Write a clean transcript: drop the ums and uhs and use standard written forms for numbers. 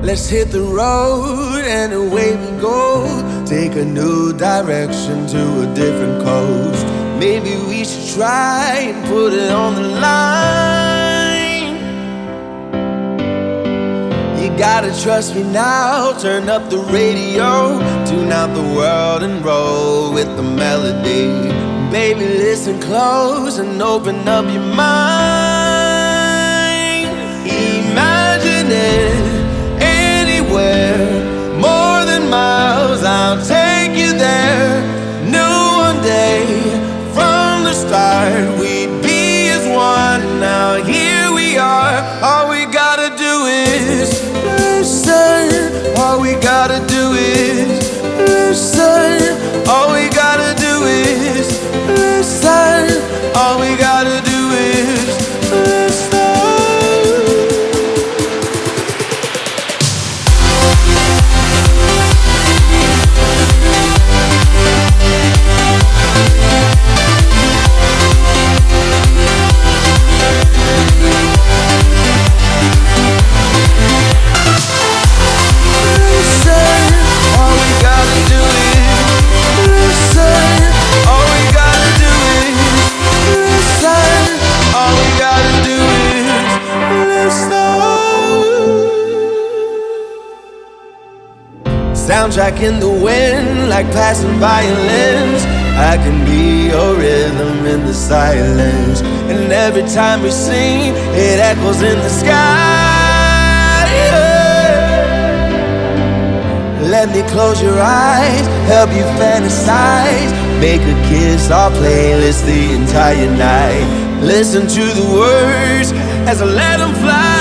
Let's hit the road and away we go. Take a new direction to a different coast. Maybe we should try and put it on the line. You gotta trust me now. Turn up the radio, tune out the world and roll with the melody. Baby, listen close and open up your mind. Imagine it anywhere, more than miles, I'll take you there. Knew one day from the start we'd be as one. Now here we are. All we gotta do is listen. All we gotta do is listen. All we gotta do is listen. All we gotta do is listen. Soundtrack in the wind, like passing violins. I can be your rhythm in the silence. And every time we sing, it echoes in the sky. Let me close your eyes, help you fantasize. Make a kiss our playlist the entire night. Listen to the words as I let them fly.